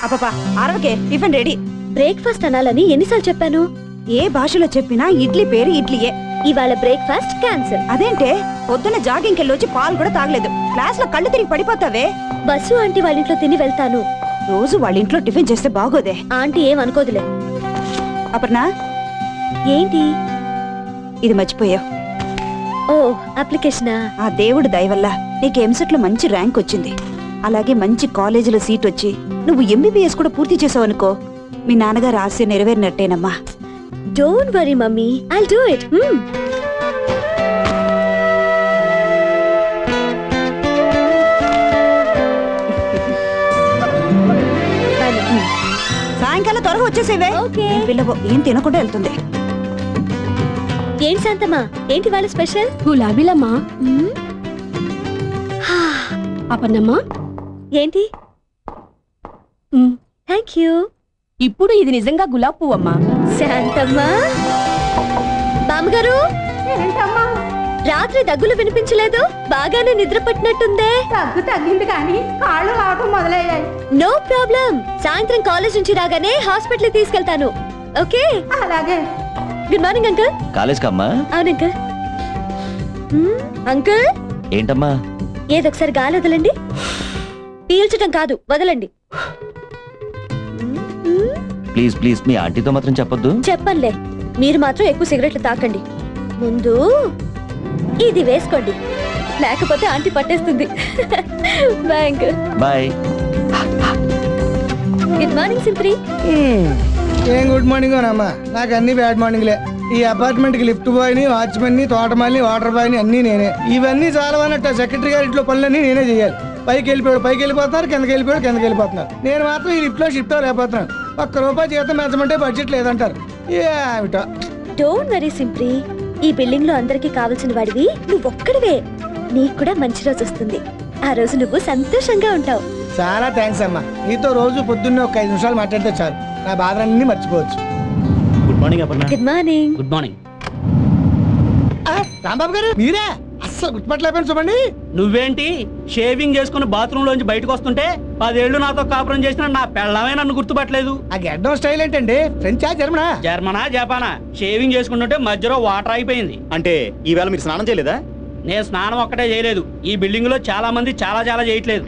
అబ్బా అరవకే, tiffin ready. Breakfast అనాలని ఎన్నిసార్లు చెప్పాను? ఏ భాషలో చెప్పినా ఇడ్లీ పేరు ఇడ్లీయే. ఇవాళ బ్రేక్ఫాస్ట్ క్యాన్సిల్. అదేంటే పొద్దున్న జాగింగ్ కెళ్ళొచ్చి పాలు కూడా తాగలేదు, క్లాస్ లో కళ్ళు తిరిగి పడిపోతావే. బస్సు ఆంటీ వాళ్ళ ఇంట్లో తిని వెళ్తాను. రోజు వాళ్ళ ఇంట్లో టిఫిన్ చేస్తే బాగోదే. ఆంటీ ఏమనుకోదులే. అపర్ణ, ఏంటి ఇది మర్చిపోయావు. ఓ అప్లికేషనా? ఆ దేవుడు దయ వల్ల నీకు ఎంసెట్ లో మంచి ర్యాంక్ వచ్చింది. అలాగే మంచి కాలేజీలో సీట్ వచ్చి నువ్వు ఎంబీబీఎస్ కూడా పూర్తి చేసావు అనుకో, మీ నాన్నగారు ఆశ నెరవేరినట్టేనమ్మా. Don't worry mummy, I'll do it. సాయంకాలం త్వరగా వచ్చేసేవే. పిల్లవో ఏం తినకుండా వెళ్తుంది. ఏంటి శాంతమ్మా, ఏంటి వాళ్ళ స్పెషల్? గులాబీలమ్మా. అపర్ణమ్మా, ఏంటి? Thank you. ఇప్పుడు ఇది నిజంగా గులాబ్ పువ్వమ్మా. శాంతమ్మా, బామ్మగారు రాత్రి దగ్గులు వినిపించలేదు, బాగానే నిద్ర పట్టినట్టుందే. దగ్గు తగ్గింది కానీ కాళ్ళు రావటం మొదలయ్యాయి. నో ప్రాబ్లం, సాయంత్రం కాలేజ్ నుంచి రాగానే హాస్పిటల్ తీసుకెళ్తాను. ఓకే? అలాగే. Good morning uncle. కాలేజ్ కమ్మా? అవును అంకుల్. అంకుల్ ఏంటమ్మా? ఏదొకసారి గాలి వదలండి. పీల్చటం కాదు, వదలండి. ప్లీజ్ ప్లీజ్, మీ ఆంటీతో మాత్రం చెప్పొద్దు. చెప్పంలే, మీరు మాత్రం ఎక్కువ సిగరెట్లు తాకండి. ముందు ఇది వేసుకోండి, లేకపోతే ఆంటీ పట్టేస్తుంది. Bye uncle. Bye. Good morning సింప్రి. ఏం గుడ్ మార్నింగ్ అమ్మా, నాకు అన్ని బ్యాడ్ మార్నింగ్లే. ఈ అపార్ట్మెంట్ కి లిఫ్ట్ బాయ్ ని, వాచ్మెన్ ని, తోటమాలిని, వాటర్ బాయ్ ని అన్ని నేనే. ఇవన్నీ చాలా అన్నట్టు సెక్రటరీ గారి ఇంట్లో పనులన్నీ నేనే చేయాలి. పైకి వెళ్ళిపోతున్నారు, కిందకి వెళ్ళిపోతున్నారు. నేను మాత్రం ఈ లిఫ్ట్ లో షిఫ్ట్ లేకపోతున్నాను. ₹1 జీతం పెంచమంటే బడ్జెట్ లేదంటారు. ఏమిటో. డోంట్ వరీ సింప్రి, ఈ బిల్డింగ్ లో అందరికి కావాల్సిన వాడివి నువ్వు ఒక్కడివే. నీకు కూడా మంచి రోజు వస్తుంది, ఆ రోజు నువ్వు సంతోషంగా ఉంటావు. చాలా థ్యాంక్స్ అమ్మా, నీతో రోజు పొద్దున్నే ఒక 5 నిమిషాలు మాట్లాడితే చాలు, నా బాధలన్నీ మర్చిపోవచ్చు. Good morning Aparna. Good morning. Good morning. Rambabu garu మీరే? అస్సలు గుర్తుపట్టలేకపోయాను. చూడండి, నువ్వేంటి షేవింగ్ చేసుకుని బాత్రూమ్ లోంచి బయటకు వస్తుంటే 10 ఏళ్లు నాతో కాపురం చేసిన నా పెళ్ళమే నన్ను గుర్తుపట్టలేదు. ఆ గెడ్డం స్టైల్ ఏంటండి? ఫ్రెంచా జర్మనా? జర్మనా జపానా? షేవింగ్ చేసుకుంటుంటే మధ్యలో వాటర్ అయిపోయింది. అంటే ఈవేళ మీరు స్నానం చేయలేదా? నేను స్నానం ఒక్కటే చేయలేదు, ఈ బిల్డింగ్ లో చాలా మంది చాలా చేయట్లేదు.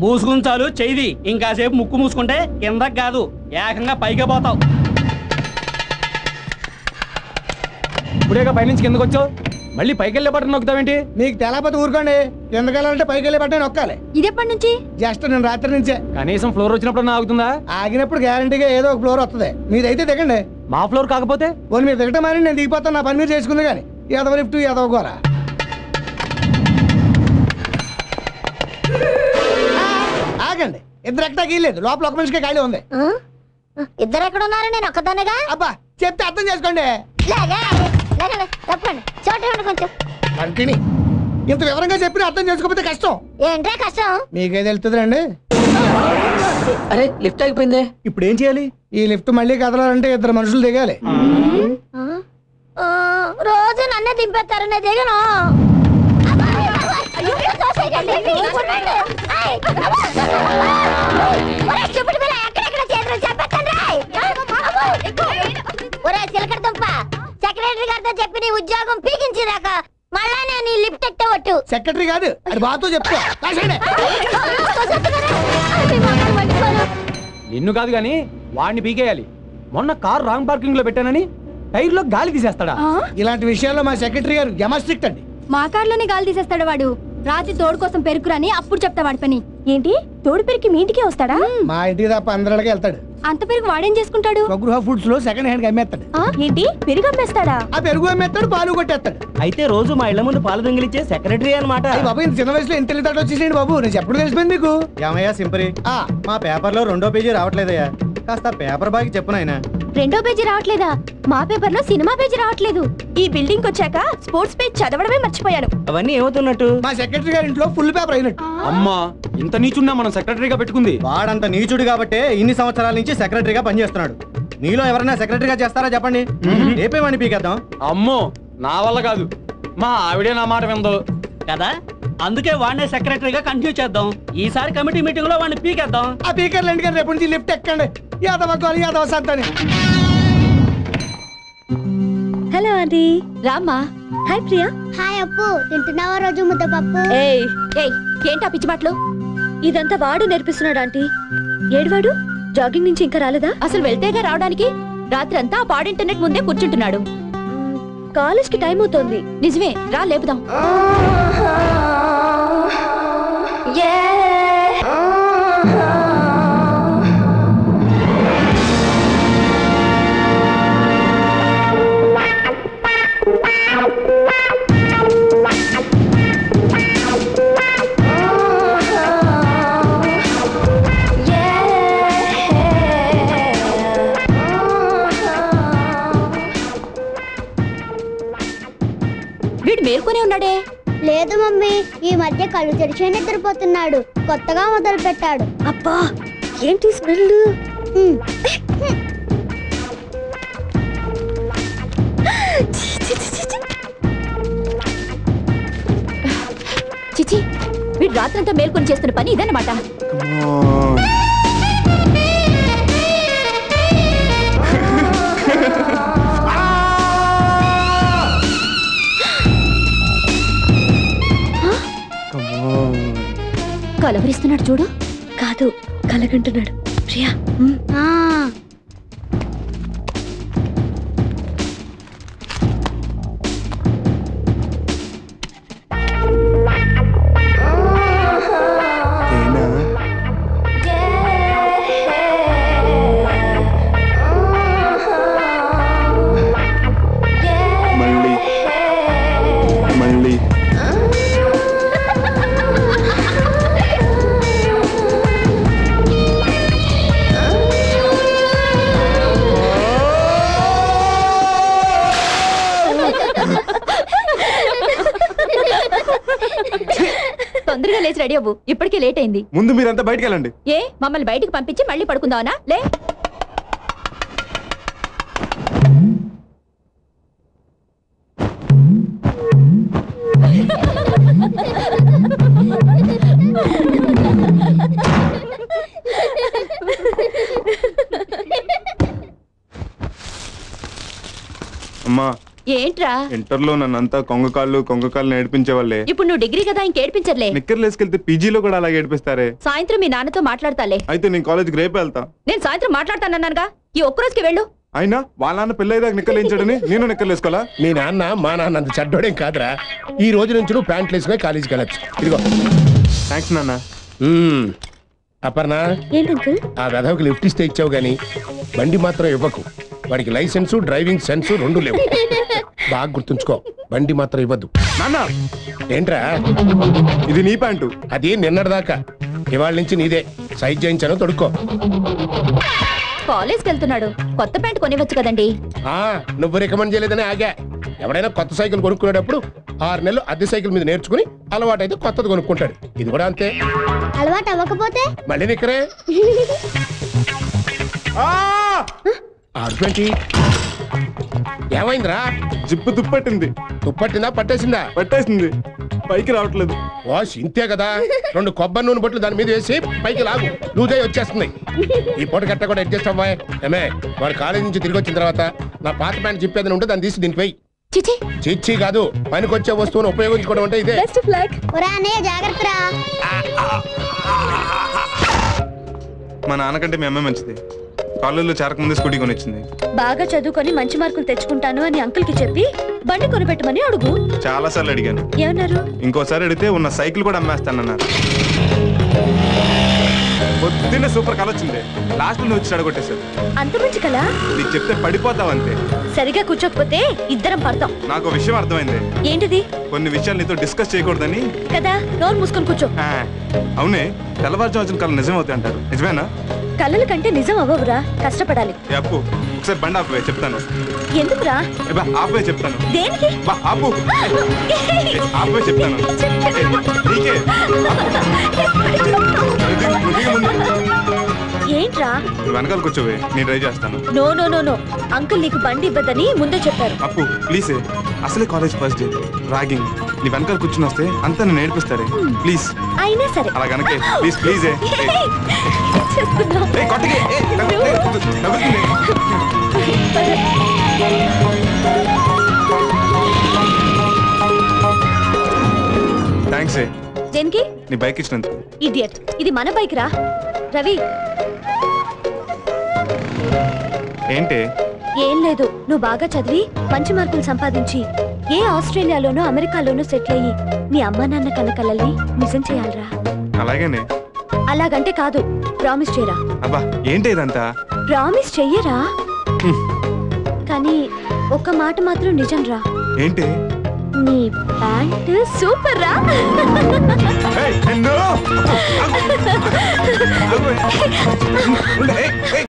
మూసుకుని చాలు చెయ్యి, ఇంకాసేపు ముక్కు మూసుకుంటే కిందకి కాదు ఏకంగా పైకే పోతావు. ఇప్పుడేగా పైనుంచి కిందకు వచ్చావు, మళ్ళీ పైకి వెళ్ళే బట్టన్ నొక్కుతావేంటి? మీకు తెలపతి ఊరుకోండి, కిందకి వెళ్ళాలంటే పైకి వెళ్ళే బట్టన్ నొక్కాలి. ఇదెప్పటి నుంచి? జస్ట్ నేను రాత్రి నుంచే. కనీసం ఫ్లోర్ వచ్చినప్పుడు ఆగుతుందా? ఆగినప్పుడు గ్యారంటీగా ఏదో ఒక ఫ్లోర్ వస్తుంది. మీరైతే దిగండి. మా ఫ్లోర్ కాకపోతే పోనీ మీరు దిగటం మాని నేను దిగిపోతాను, నా పని మీరు చేసుకుంది. కానీ ఏదో లిఫ్ట్ ఏదో గోర. ఆగండి, ఇద్దరు ఎక్కడా గీయలేదు, లోపల ఒక మనిషికే ఖాళీ ఉంది. ఇద్దరు ఎక్కడ ఉన్నారు? నేను ఒక్కదానిగా. అబ్బా చెప్తే అర్థం చేసుకోండి. తప్పండి, చోట కొంచెం కంటిని ఇంత వివరంగా చెప్పిన అర్థం చేసుకోకపోతే కష్టం. ఏంట్రా కష్టం? మీకే తెలుస్తుందండి. అరే లిఫ్ట్ ఆగిపోయిందే, ఇప్పుడు ఏం చేయాలి? ఈ లిఫ్ట్ మళ్ళీ కదలాలంటే 2 మనుషులు దిగాలి. రోజు నన్నే దింపేస్తారు, నేను దిగను. సెక్రటరీ గారితో చెప్పి నీ ఉద్యోగం పీకించేదాకా మళ్ళా నేను ఈ లిఫ్ట్ ఎక్కవట్టు. సెక్రటరీ కాదు, అది బాతో చెప్తా. నిన్ను కాదు గాని వాడిని పీకేయాలి. మొన్న కార్ రాంగ్ పార్కింగ్ లో పెట్టానని టైర్ లో గాలి తీసేస్తాడా? ఇలాంటి విషయాల్లో మా సెక్రటరీ గారు యమ స్ట్రిక్ట్ అండి. మా కార్లోనే గాలి తీసేస్తాడు వాడు. రాత్రి తోడు కోసం పెరుకురని అప్పుడు చెప్తా వాడి పని. ఏంటి తోడు పెరికి మీ ఇంటికే వస్తాడా? మా ఇంటికి తప్ప అందరికి వెళ్తాడు. అంత పెరుగు వాడేం చేసుకుంటాడు? స్వగృహ ఫుడ్స్ లో సెకండ్ హ్యాండ్ అమ్మేస్తాడు. ఏంటి పెరుగు అమ్మేస్తాడా? ఆ పెరుగు అమ్మేస్తాడు, పాలు కొట్టేస్తాడు. అయితే రోజు మా ఇళ్ల ముందు పాలు దొంగిలించే సెక్రటరీ అన్నమాట. బాబు ఇంత చిన్న వయసులో ఇంత తెలివితేటలు వచ్చేసేయండి బాబు. నేను చెప్పడం తెలిసిపోయింది మీకు. ఏమయ్యా సింపరి, మా పేపర్ లో 2వ పేజీ రావట్లేదయ్యా, కాస్త పేపర్ బాగా చెప్పు నాయనా. 2వ పేజీ రావట్లేదా? మా పేపర్ లో సినిమా పేజీ రావట్లేదు. ఈ బిల్డింగ్ వచ్చాక స్పోర్ట్స్ పేజ్ చదవడమే మర్చిపోయాను. అవన్నీ ఏమవుతున్నట్టు? మా సెక్రటరీ గారి ఇంట్లో ఫుల్ పేపర్ అయినట్టు. అమ్మా, ఇంత నీచున్నా మనం సెక్రటరీగా పెట్టుకుంది. వాడంత నీచుడు కాబట్టే ఇన్ని సంవత్సరాల నుంచి సెక్రటరీగా పనిచేస్తున్నాడు. మీలో ఎవరైనా సెక్రటరీగా చేస్తారా చెప్పండి, రేపేమని పీకేద్దాం. అమ్మో, నా వల్ల కాదు. మా ఆవిడే నా మాట విందో కదా. అందుకే వాడినే సెక్రటరీగా కంటిన్యూ చేద్దాం. ఈసారి కమిటీ మీటింగ్ లో వాడిని పీకేద్దాం. ఆ పీకర్లు ఎందుకని రేపు నుంచి లిఫ్ట్ ఎక్కండి. యాదవ గోలి యాదవ సంతని. Hello aunty. రామ్మా. హాయ్ ప్రియా. హాయ్ అప్పు, తింటున్నావా రోజు ముద్దపప్పు? ఏయ్ ఏంటా పిచ్చి మాటలు? ఇదంతా వాడు నేర్పిస్తున్నాడు ఆంటీ. ఏడువాడు జాగింగ్ నుంచి ఇంకా రాలేదా? అసలు వెళ్తేగా రావడానికి. రాత్రి అంతా ఆ పాడు ఇంటర్నెట్ ముందే కూర్చుంటున్నాడు. కాలేజ్ కి టైం అవుతోంది. నిజమే, రా లేపుదాం. మేల్కొనే ఉన్నాడే. లేదు మమ్మీ, ఈ మధ్య కళ్ళు తెరిచే నిద్రపోతున్నాడు. కొత్తగా మొదలు పెట్టాడు. అబ్బా ఏంటి స్మెల్? చిచి, వీడు రాత్రంతా మేల్కొని చేస్తున్న పని ఇదన్నమాట. కలవరిస్తున్నాడు చూడు. కాదు, కలగంటున్నాడు. ప్రియా తొందరగా లేచి రెడీ అవ్వు, ఇప్పటికే లేట్ అయింది. ముందు మీరంతా బయటికి వెళ్ళండి. ఏ మమ్మల్ని బయటికి పంపించి మళ్ళీ పడుకుందావనా? లే. అమ్మా, ఏంట్రా? ఇంటర్లో నన్నంతా కొంగకాళ్ళు నేర్పించేవాళ్ళే. ఇప్పుడు నువ్వు డిగ్రీ కదా, ఇంకేడ్పించర్లే. నిక్కర్లు వేసుకెళ్తే పీజీలో కూడా అలాగే ఏడిపిస్తారే. సాయంత్రం మీ నాన్నతో మాట్లాడతాలే. అయితే నేను కాలేజ్కి రేపే వెళ్తా. నేను సాయంత్రం మాట్లాడతానన్నానుగా, ఈ ఒక్కరోజుకి వెళ్ళు. అయినా వాళ్ళ నాన్న పెళ్ళైదాకా నిక్కర్లు వేయించాడని నేను నిక్కర్లు వేసుకోవాలా? మీ నాన్న మా నాన్న అంత చెడ్డోడేం కాదురా. ఈ రోజు నుంచి నువ్వు ప్యాంట్లు వేసుకుని కాలేజీకి వెళ్ళచ్చు. ఇదిగో. థ్యాంక్స్ నాన్న. అపర్ణ, ఏంటంకుల్? ఆ వెధవకి లిఫ్ట్ ఇస్తే ఇచ్చావు గానీ బండి మాత్రం ఇవ్వకు. వాడికి లైసెన్సు డ్రైవింగ్ సెన్స్ రెండు లేవు. బాగా గుర్తుంచుకో, బండి మాత్రం ఇవ్వద్దు. నాన్న, ఏంట్రా ఇది నీ ప్యాంటు? అది నిన్నటిదాకా, ఇవాళ నుంచి నీదే. సైజ్ చేయించాను, తొడుక్కో. కాలేజ్కి వెళ్తున్నాడు, కొత్త ప్యాంట్ కొనివచ్చు కదండి. నువ్వు రికమెండ్ చేయలేదని ఆగా. ఎవడైనా కొత్త సైకిల్ కొనుక్కునేటప్పుడు 6 నెలలు అద్దె సైకిల్ మీద నేర్చుకుని అలవాటైతే కొత్తది కొనుక్కుంటాడు. ఇది కూడా అంతే. అలవాటు అవ్వకపోతే మళ్ళీ నిక్కరే. అర్జెంటీ ఏమైందిరా? జిప్పు తుప్పట్టింది. తుప్పట్టిందా పట్టేసిందా? పట్టేసింది, పైకి రావట్లేదు. వాష్ ఇంతే కదా, 2 కొబ్బరి నూనె బొట్లు దాని మీద వేసి పైకి లాగు, లూజై వచ్చేస్తుంది. ఈ పూట గట్ట కూడా అడ్జస్ట్ అవ్వాయి. ఏమే, వాడు కాలేజ్ నుంచి తిరిగి వచ్చిన తర్వాత నా పాత ప్యాంట్ జిప్పేదని ఉంటే దాన్ని తీసి దీనికి పోయి. చిచ్చి కాదు, పనికొచ్చే వస్తువును ఉపయోగించుకోవడం అంటే ఇదే. జాగ్రత్త. మా నాన్నకంటే మీ అమ్మాయి మంచిది. కాలేజీలో చేరకముందే స్కూటీ కొనిచ్చింది. బాగా చదువుకొని మంచి మార్కులు తెచ్చుకుంటాను అని అంకుల్ కి చెప్పి బండి కొనిపెట్టమని అడుగు. చాలా సార్లు అడిగాను. ఏమన్నారు? ఇంకోసారి అడిగితే ఉన్న సైకిల్ కూడా అమ్మేస్తానన్నారు. పొద్దున్నే సూపర్ కళ వచ్చింది, లాస్ట్ నువ్వు వచ్చి చెడగొట్టేశాడు. అంత మంచి కళ? నీకు చెప్తే పడిపోతావు అంతే. సరిగా కూర్చోకపోతే ఇద్దరం పడతాం. నాకు విషయం అర్థమైంది. ఏంటిది? కొన్ని విషయాలు నీతో డిస్కస్ చేయకూడదని. కదా, నోరు మూసుకొని కూర్చో. అవునే, తెల్లవారుజాము వచ్చిన కళ నిజం అవుతాయి అంటారు, నిజమేనా? కళ్ళల కంటే నిజం అవ్వవురా, కష్టపడాలి. అప్పు, ఒకసారి బండి ఆపువే చెప్తాను. ఎందుకురా? ఆపువే చెప్తాను. దేనికి? ఆపు, ఆపువే చెప్తాను. నీకే. ఏంట్రా? వెనకాల కూర్చోవే, నేను ట్రై చేస్తాను. No no no no, uncle నీకు బండి ఇవ్వదని ముందే చెప్పారు. అప్పు ప్లీజ్, అసలే కాలేజ్ ఫస్ట్ డే, ర్యాగింగ్, నీ వెనకాల కూర్చుని వస్తే అంతా నేను నేర్పిస్తారే ప్లీజ్ అయినా సరే అలా కనుకే ప్లీజ్ ప్లీజ్ థ్యాంక్స్ దేనికి? నీ బైక్ ఇచ్చినందుకు. ఇడియట్, ఇది మన బైక్ రా. రవి ఏంటి? ఏం లేదు, నువ్వు బాగా చదివి మంచి మార్కులు సంపాదించి ఏ ఆస్ట్రేలియాలోనో అమెరికాలోనో సెటిల్ అయ్యి నీ అమ్మా నాన్న కన్న కలల్ని నిజం చేయాలరా. అలాగేనే. అలాగంటే కాదు, ప్రామిస్ చేయరా. అబ్బా ఏంటి ఇదంతా? ప్రామిస్ చెయ్యరా. కానీ ఒక్క మాట మాత్రం నిజం రా. ఏంటి? నీ ప్యాంట్ సూపర్ రా. Hey, no!